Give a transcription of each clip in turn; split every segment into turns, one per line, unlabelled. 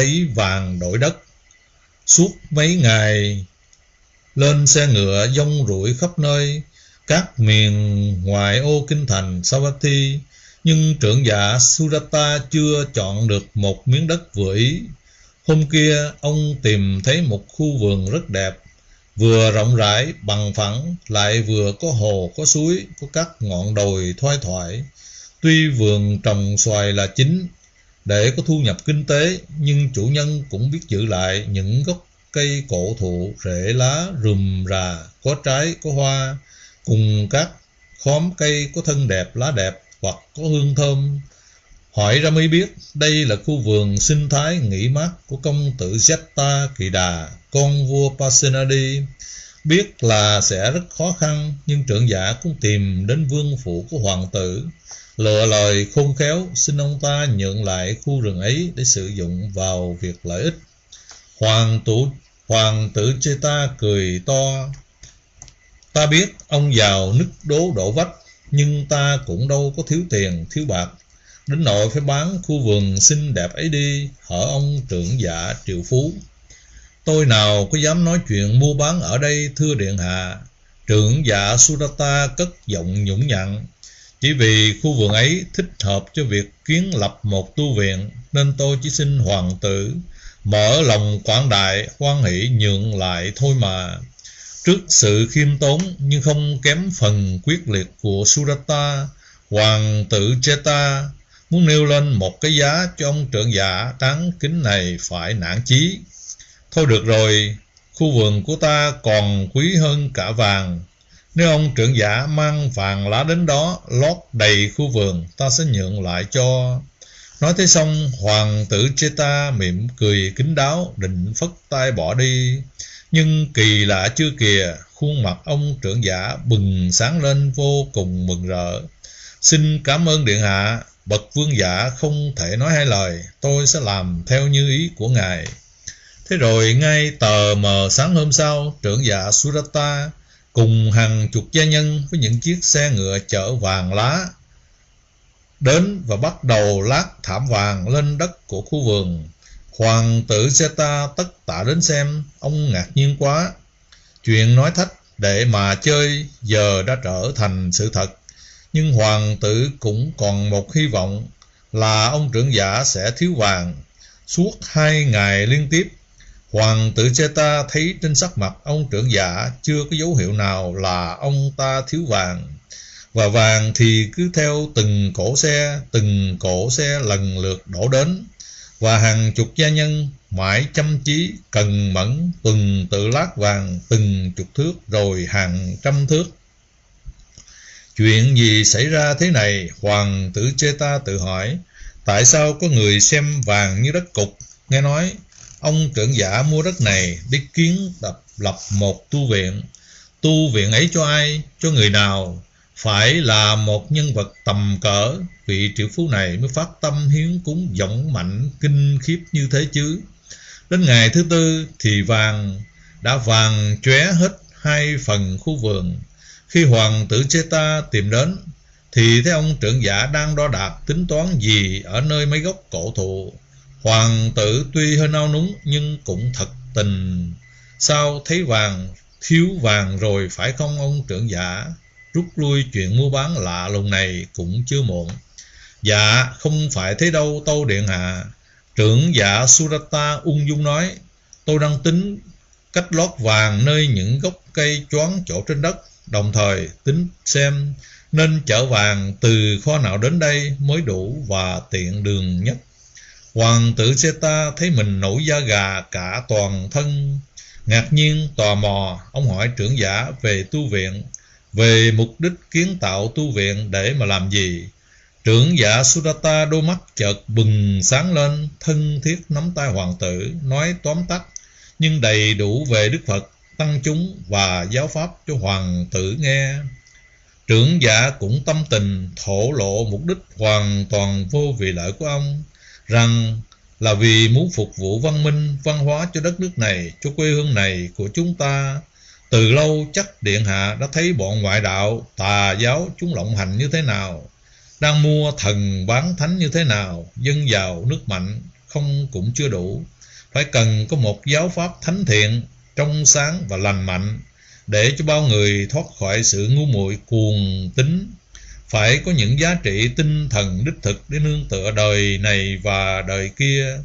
lấy vàng đổi đất. Suốt mấy ngày lên xe ngựa dông rủi khắp nơi các miền ngoại ô kinh thành Savatthi, nhưng trưởng giả Sudata chưa chọn được một miếng đất vừa ý. Hôm kia ông tìm thấy một khu vườn rất đẹp, vừa rộng rãi bằng phẳng, lại vừa có hồ có suối, có các ngọn đồi thoai thoải. Tuy vườn trồng xoài là chính để có thu nhập kinh tế, nhưng chủ nhân cũng biết giữ lại những gốc cây cổ thụ rễ lá rườm rà, có trái có hoa, cùng các khóm cây có thân đẹp lá đẹp hoặc có hương thơm. Hỏi ra mới biết đây là khu vườn sinh thái nghỉ mát của công tử Jetta Kỳ Đà, con vua Pasenadi. Biết là sẽ rất khó khăn, nhưng trưởng giả cũng tìm đến vương phủ của hoàng tử, lựa lời khôn khéo xin ông ta nhượng lại khu rừng ấy để sử dụng vào việc lợi ích. Hoàng tử Jetta cười to: ta biết ông giàu nứt đố đổ vách, nhưng ta cũng đâu có thiếu tiền thiếu bạc đến nỗi phải bán khu vườn xinh đẹp ấy đi, hở ông trưởng giả triệu phú. Tôi nào có dám nói chuyện mua bán ở đây thưa điện hạ. Trưởng giả Sudata cất giọng nhũng nhặn: chỉ vì khu vườn ấy thích hợp cho việc kiến lập một tu viện, nên tôi chỉ xin hoàng tử mở lòng quảng đại, hoan hỷ nhượng lại thôi mà. Trước sự khiêm tốn nhưng không kém phần quyết liệt của Sudata, hoàng tử Jetta muốn nêu lên một cái giá cho ông trưởng giả đáng kính này phải nản chí. Thôi được rồi, khu vườn của ta còn quý hơn cả vàng. Nếu ông trưởng giả mang vàng lá đến đó lót đầy khu vườn, ta sẽ nhượng lại cho. Nói thế xong, hoàng tử Jetta mỉm cười kín đáo, định phất tay bỏ đi. Nhưng kỳ lạ chưa kìa, khuôn mặt ông trưởng giả bừng sáng lên vô cùng mừng rỡ. Xin cảm ơn điện hạ, bậc vương giả không thể nói hai lời, tôi sẽ làm theo như ý của ngài. Thế rồi ngay tờ mờ sáng hôm sau, trưởng giả Sudata cùng hàng chục gia nhân với những chiếc xe ngựa chở vàng lá đến và bắt đầu lát thảm vàng lên đất của khu vườn. Hoàng tử Jetta tất tả đến xem, ông ngạc nhiên quá. Chuyện nói thách để mà chơi giờ đã trở thành sự thật. Nhưng hoàng tử cũng còn một hy vọng là ông trưởng giả sẽ thiếu vàng. Suốt 2 ngày liên tiếp, hoàng tử Jetta thấy trên sắc mặt ông trưởng giả chưa có dấu hiệu nào là ông ta thiếu vàng. Và vàng thì cứ theo từng cỗ xe lần lượt đổ đến. Và hàng chục gia nhân mãi chăm chí, cần mẫn, tuần tự lát vàng từng chục thước rồi hàng trăm thước. Chuyện gì xảy ra thế này? Hoàng tử Jetta tự hỏi. Tại sao có người xem vàng như đất cục? Nghe nói ông trưởng giả mua đất này để lập một tu viện. Tu viện ấy cho ai? Cho người nào? Phải là một nhân vật tầm cỡ, vị triệu phú này mới phát tâm hiến cúng dũng mạnh kinh khiếp như thế chứ. Đến ngày thứ tư thì vàng đã vàng chóe hết 2 phần khu vườn. Khi hoàng tử Jetta tìm đến thì thấy ông trưởng giả đang đo đạc tính toán gì ở nơi mấy gốc cổ thụ. Hoàng tử tuy hơi nao núng nhưng cũng thật tình. Sao thấy vàng, thiếu vàng rồi phải không ông trưởng giả? Rút lui chuyện mua bán lạ lùng này cũng chưa muộn. Dạ không phải thế đâu tâu điện hạ. Trưởng giả Sudata ung dung nói. Tôi đang tính cách lót vàng nơi những gốc cây choán chỗ trên đất, đồng thời tính xem nên chở vàng từ kho nào đến đây mới đủ và tiện đường nhất. Hoàng tử Jetta thấy mình nổi da gà cả toàn thân. Ngạc nhiên tò mò, ông hỏi trưởng giả về tu viện, về mục đích kiến tạo tu viện để mà làm gì. Trưởng giả Sudata đôi mắt chợt bừng sáng lên, thân thiết nắm tay hoàng tử, nói tóm tắt nhưng đầy đủ về Đức Phật, tăng chúng và giáo pháp cho hoàng tử nghe. Trưởng giả cũng tâm tình thổ lộ mục đích hoàn toàn vô vị lợi của ông, rằng là vì muốn phục vụ văn minh, văn hóa cho đất nước này, cho quê hương này của chúng ta. Từ lâu chắc điện hạ đã thấy bọn ngoại đạo, tà giáo chúng lộng hành như thế nào, đang mua thần bán thánh như thế nào, dân giàu nước mạnh không cũng chưa đủ. Phải cần có một giáo pháp thánh thiện, trong sáng và lành mạnh, để cho bao người thoát khỏi sự ngu muội cuồng tín. Phải có những giá trị tinh thần đích thực để nương tựa đời này và đời kia.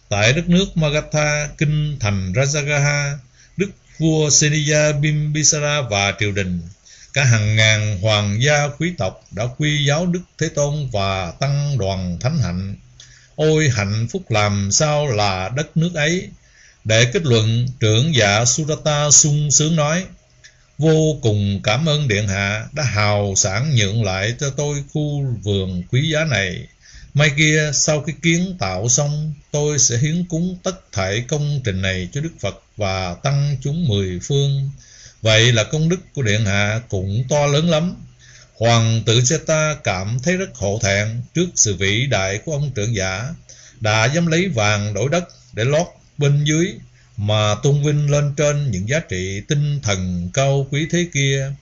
Tại đất nước Magadha, kinh thành Rajagaha, đức vua Seniya Bimbisara và triều đình, cả hàng ngàn hoàng gia quý tộc đã quy giáo Đức Thế Tôn và tăng đoàn thánh hạnh. Ôi hạnh phúc làm sao là đất nước ấy! Để kết luận, trưởng dạ Sudata sung sướng nói: vô cùng cảm ơn điện hạ đã hào sảng nhượng lại cho tôi khu vườn quý giá này. Mai kia sau khi kiến tạo xong, tôi sẽ hiến cúng tất thảy công trình này cho Đức Phật và tăng chúng mười phương. Vậy là công đức của điện hạ cũng to lớn lắm. Hoàng tử Seta cảm thấy rất hổ thẹn trước sự vĩ đại của ông trưởng giả, đã dám lấy vàng đổi đất để lót bên dưới, mà tôn vinh lên trên những giá trị tinh thần cao quý thế kia.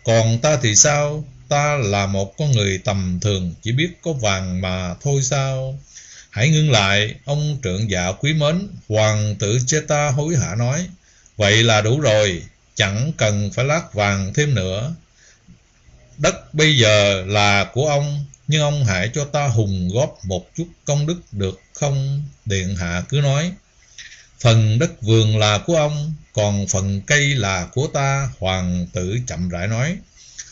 Còn ta thì sao? Ta là một con người tầm thường, chỉ biết có vàng mà thôi sao? Hãy ngưng lại, ông trưởng giả quý mến. Hoàng tử Cheta hối hả nói: vậy là đủ rồi, chẳng cần phải lát vàng thêm nữa. Đất bây giờ là của ông, nhưng ông hãy cho ta hùng góp một chút công đức được không? Điện hạ cứ nói. Phần đất vườn là của ông, còn phần cây là của ta, hoàng tử chậm rãi nói.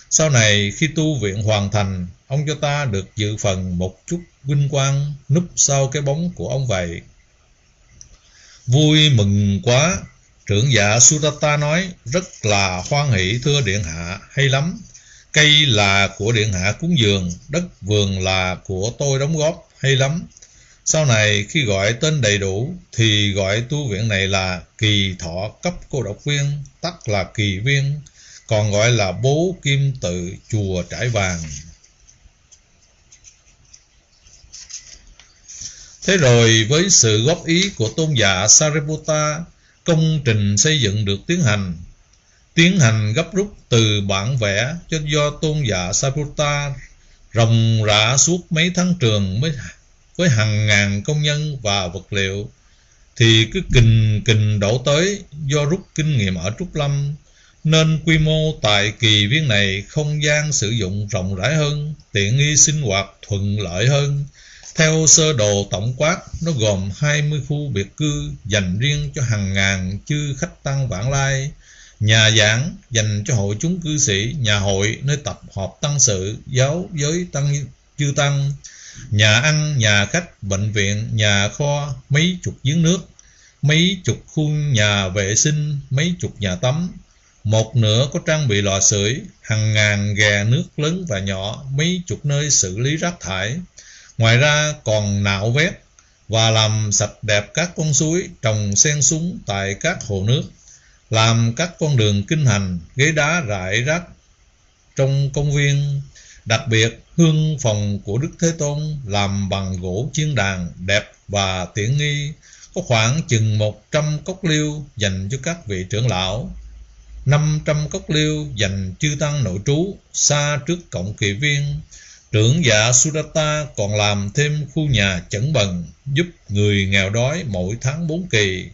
Sau này khi tu viện hoàn thành, ông cho ta được dự phần một chút vinh quang núp sau cái bóng của ông vậy. Vui mừng quá, trưởng dạ Sudata nói, rất là hoan hỷ thưa điện hạ, hay lắm. Cây là của điện hạ cúng dường, đất vườn là của tôi đóng góp, hay lắm. Sau này khi gọi tên đầy đủ thì gọi tu viện này là Kỳ Thọ Cấp Cô Độc Viên, tắt là Kỳ Viên, còn gọi là Bố Kim Tự Chùa Trải Vàng. Thế rồi với sự góp ý của tôn giả Sariputta, công trình xây dựng được tiến hành gấp rút từ bản vẽ do tôn giả Sariputta ròng rã suốt mấy tháng trường với hàng ngàn công nhân và vật liệu, thì cứ kình đổ tới. Do rút kinh nghiệm ở Trúc Lâm nên quy mô tại Kỳ Viên này không gian sử dụng rộng rãi hơn, tiện nghi sinh hoạt thuận lợi hơn. Theo sơ đồ tổng quát, nó gồm 20 khu biệt cư dành riêng cho hàng ngàn chư khách tăng vãng lai, nhà giảng dành cho hội chúng cư sĩ, nhà hội nơi tập họp tăng sự, giáo giới chư tăng, nhà ăn, nhà khách, bệnh viện, nhà kho, mấy chục giếng nước, mấy chục khu nhà vệ sinh, mấy chục nhà tắm, một nửa có trang bị lò sưởi, hàng ngàn ghè nước lớn và nhỏ, mấy chục nơi xử lý rác thải. Ngoài ra còn nạo vét và làm sạch đẹp các con suối, trồng sen súng tại các hồ nước, làm các con đường kinh hành, ghế đá rải rác trong công viên. Đặc biệt, hương phòng của Đức Thế Tôn làm bằng gỗ chiên đàn đẹp và tiện nghi, có khoảng chừng 100 cốc liêu dành cho các vị trưởng lão, 500 cốc liêu dành chư tăng nội trú xa trước cổng Kỳ Viên. Trưởng dạ Sudata còn làm thêm khu nhà chẩn bần giúp người nghèo đói mỗi tháng 4 kỳ,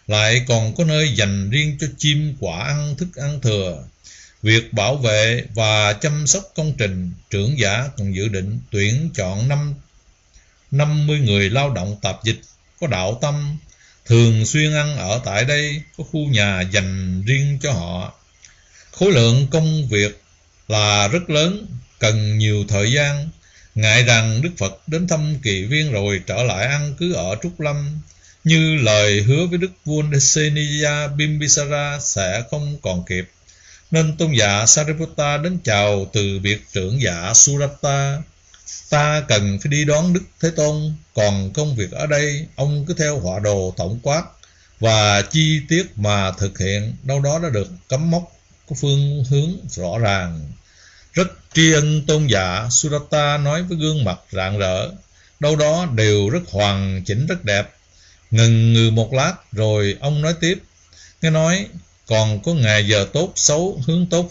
lại còn có nơi dành riêng cho chim quả ăn thức ăn thừa. Việc bảo vệ và chăm sóc công trình, trưởng giả còn dự định tuyển chọn 50 người lao động tạp dịch có đạo tâm, thường xuyên ăn ở tại đây, có khu nhà dành riêng cho họ. Khối lượng công việc là rất lớn, cần nhiều thời gian. Ngại rằng Đức Phật đến thăm Kỳ Viên rồi trở lại ăn cứ ở Trúc Lâm, như lời hứa với Đức vua Seniya Bimbisara sẽ không còn kịp, nên tôn giả Sariputta đến chào từ biệt trưởng giả Sudata. Ta cần phải đi đón Đức Thế Tôn, còn công việc ở đây ông cứ theo họa đồ tổng quát và chi tiết mà thực hiện, đâu đó đã được cắm mốc, có phương hướng rõ ràng. Rất tri ân tôn giả, Sudata nói với gương mặt rạng rỡ, đâu đó đều rất hoàn chỉnh, rất đẹp. Ngừng ngừ một lát rồi ông nói tiếp, nghe nói còn có ngày giờ tốt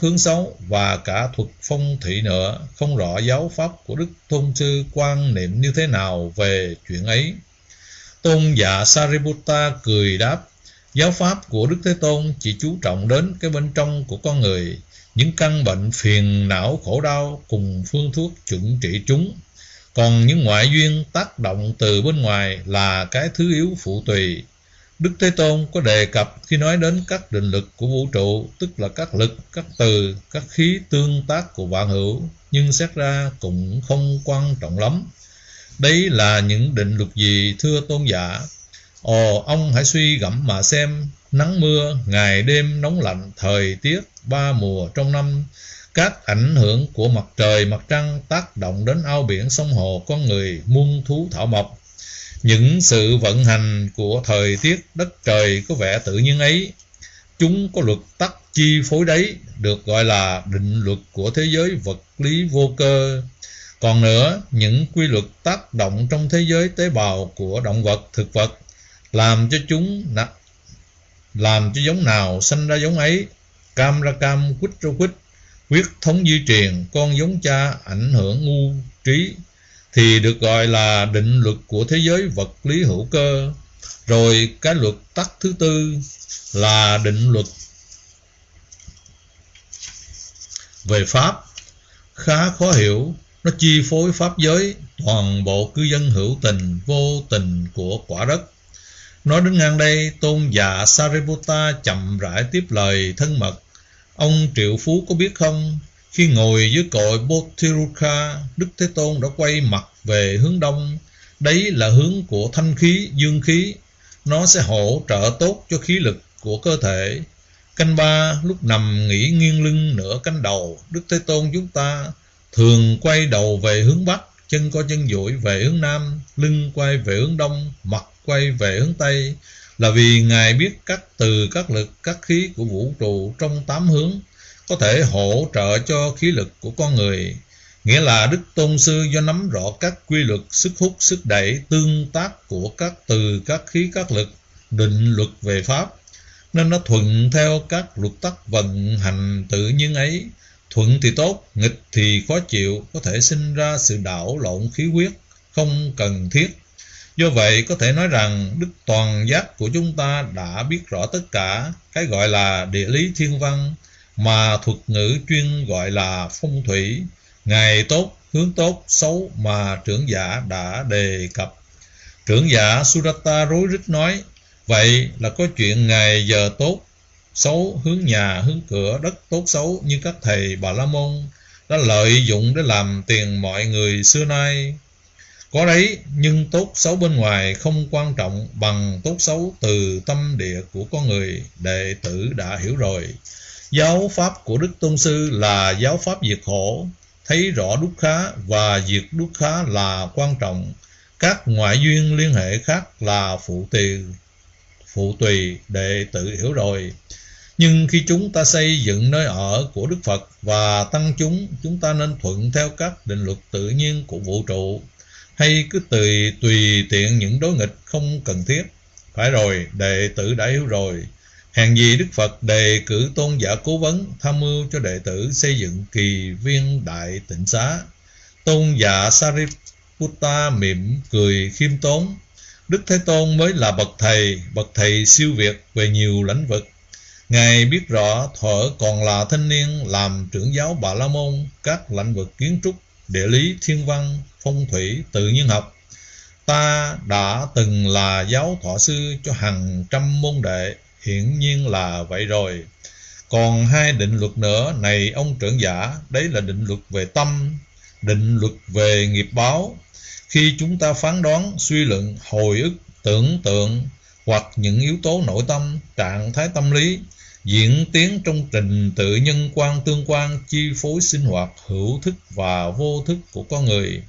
hướng xấu và cả thuật phong thủy nữa, không rõ giáo pháp của Đức Tôn Sư quan niệm như thế nào về chuyện ấy. Tôn giả Sariputta cười đáp: giáo pháp của Đức Thế Tôn chỉ chú trọng đến cái bên trong của con người, những căn bệnh phiền não khổ đau cùng phương thuốc chuẩn trị chúng. Còn những ngoại duyên tác động từ bên ngoài là cái thứ yếu phụ tùy. Đức Thế Tôn có đề cập khi nói đến các định lực của vũ trụ, tức là các lực, các từ, các khí tương tác của vạn hữu, nhưng xét ra cũng không quan trọng lắm. Đấy là những định luật gì thưa tôn giả? Ồ, ông hãy suy gẫm mà xem, nắng mưa, ngày đêm nóng lạnh, thời tiết, ba mùa trong năm, các ảnh hưởng của mặt trời, mặt trăng tác động đến ao biển, sông hồ, con người, muôn thú thảo mộc. Những sự vận hành của thời tiết, đất trời có vẻ tự nhiên ấy, chúng có luật tắc chi phối đấy, được gọi là định luật của thế giới vật lý vô cơ. Còn nữa, những quy luật tác động trong thế giới tế bào của động vật, thực vật, làm cho giống nào sanh ra giống ấy, cam ra cam, quýt ra quýt, huyết thống di truyền, con giống cha ảnh hưởng ngu trí, thì được gọi là định luật của thế giới vật lý hữu cơ. Rồi cái luật tắc thứ tư là định luật về pháp, khá khó hiểu, nó chi phối pháp giới, toàn bộ cư dân hữu tình, vô tình của quả đất. Nói đến ngang đây, tôn giả Sariputta chậm rãi tiếp lời thân mật: ông triệu phú có biết không, khi ngồi dưới cội Bodhirukkha, Đức Thế Tôn đã quay mặt về hướng đông. Đấy là hướng của thanh khí, dương khí. Nó sẽ hỗ trợ tốt cho khí lực của cơ thể. Canh ba, lúc nằm nghỉ nghiêng lưng nửa canh đầu, Đức Thế Tôn chúng ta thường quay đầu về hướng bắc, chân co chân duỗi về hướng nam, lưng quay về hướng đông, mặt quay về hướng tây, là vì Ngài biết các từ, các lực, các khí của vũ trụ trong 8 hướng có thể hỗ trợ cho khí lực của con người. Nghĩa là Đức Tôn Sư do nắm rõ các quy luật sức hút, sức đẩy, tương tác của các từ, các khí, các lực, định luật về pháp, nên nó thuận theo các luật tắc vận hành tự nhiên ấy. Thuận thì tốt, nghịch thì khó chịu, có thể sinh ra sự đảo lộn khí huyết không cần thiết. Do vậy có thể nói rằng Đức Toàn Giác của chúng ta đã biết rõ tất cả cái gọi là địa lý thiên văn, mà thuật ngữ chuyên gọi là phong thủy, ngày tốt, hướng tốt, xấu mà trưởng giả đã đề cập. Trưởng giả Sudatta rối rít nói: vậy là có chuyện ngày giờ tốt, xấu, hướng nhà, hướng cửa, đất tốt xấu như các thầy Bà La Môn đã lợi dụng để làm tiền mọi người xưa nay. Có đấy, nhưng tốt xấu bên ngoài không quan trọng bằng tốt xấu từ tâm địa của con người, đệ tử đã hiểu rồi. Giáo pháp của Đức Tôn Sư là giáo pháp diệt khổ, thấy rõ dukkha và diệt dukkha là quan trọng. Các ngoại duyên liên hệ khác là phụ tùy, đệ tử hiểu rồi. Nhưng khi chúng ta xây dựng nơi ở của Đức Phật và tăng chúng ta nên thuận theo các định luật tự nhiên của vũ trụ, hay cứ tùy tiện những đối nghịch không cần thiết? Phải rồi, đệ tử đã hiểu rồi. Hèn gì Đức Phật đề cử tôn giả cố vấn tham mưu cho đệ tử xây dựng kỳ viên đại tịnh xá. Tôn giả Sariputta mỉm cười khiêm tốn: Đức Thế Tôn mới là bậc thầy siêu việt về nhiều lĩnh vực. Ngài biết rõ thuở còn là thanh niên làm trưởng giáo Bà La Môn, các lĩnh vực kiến trúc, địa lý, thiên văn, phong thủy, tự nhiên học. Ta đã từng là giáo thọ sư cho hàng trăm môn đệ, hiển nhiên là vậy rồi. Còn hai định luật nữa này ông trưởng giả, đấy là định luật về tâm, định luật về nghiệp báo. Khi chúng ta phán đoán, suy luận, hồi ức, tưởng tượng hoặc những yếu tố nội tâm, trạng thái tâm lý diễn tiến trong trình tự nhân quan tương quan chi phối sinh hoạt hữu thức và vô thức của con người,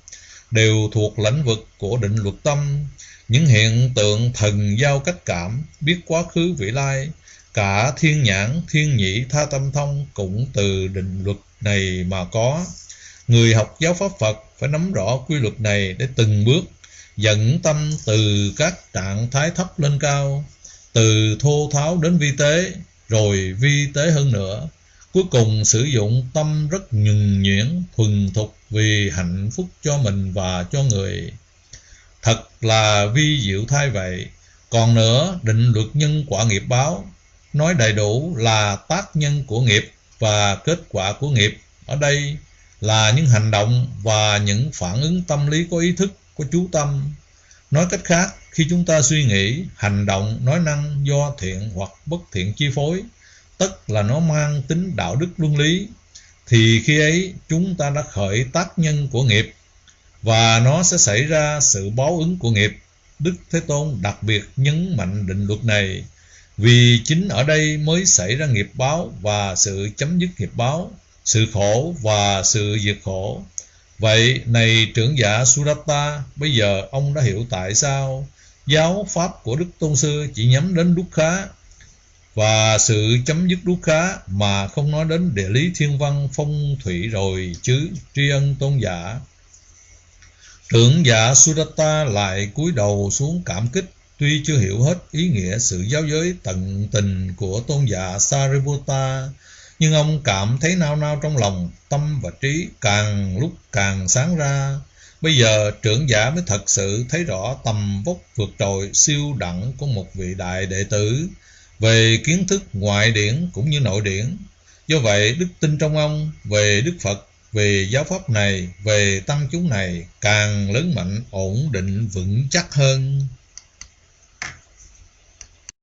đều thuộc lĩnh vực của định luật tâm. Những hiện tượng thần giao cách cảm, biết quá khứ vị lai, cả thiên nhãn, thiên nhĩ, tha tâm thông cũng từ định luật này mà có. Người học giáo pháp Phật phải nắm rõ quy luật này để từng bước dẫn tâm từ các trạng thái thấp lên cao, từ thô tháo đến vi tế, rồi vi tế hơn nữa. Cuối cùng sử dụng tâm rất nhuần nhuyễn, thuần thục vì hạnh phúc cho mình và cho người. Thật là vi diệu thay vậy. Còn nữa, định luật nhân quả nghiệp báo nói đầy đủ là tác nhân của nghiệp và kết quả của nghiệp. Ở đây là những hành động và những phản ứng tâm lý có ý thức, có chú tâm. Nói cách khác, khi chúng ta suy nghĩ, hành động, nói năng do thiện hoặc bất thiện chi phối, tức là nó mang tính đạo đức luân lý, thì khi ấy chúng ta đã khởi tác nhân của nghiệp và nó sẽ xảy ra sự báo ứng của nghiệp. Đức Thế Tôn đặc biệt nhấn mạnh định luật này, vì chính ở đây mới xảy ra nghiệp báo và sự chấm dứt nghiệp báo, sự khổ và sự diệt khổ. Vậy này trưởng giả Sudatta, bây giờ ông đã hiểu tại sao giáo pháp của Đức Tôn Sư chỉ nhắm đến Dukkha và sự chấm dứt Dukkha mà không nói đến địa lý thiên văn phong thủy rồi chứ, tri ân tôn giả. Trưởng giả Sudatta lại cúi đầu xuống cảm kích. Tuy chưa hiểu hết ý nghĩa sự giáo giới tận tình của tôn giả Sariputta, nhưng ông cảm thấy nao nao trong lòng, tâm và trí càng lúc càng sáng ra. Bây giờ trưởng giả mới thật sự thấy rõ tầm vóc vượt trội siêu đẳng của một vị đại đệ tử về kiến thức ngoại điển cũng như nội điển. Do vậy, đức tin trong ông về Đức Phật, về giáo pháp này, về tăng chúng này càng lớn mạnh, ổn định, vững chắc hơn.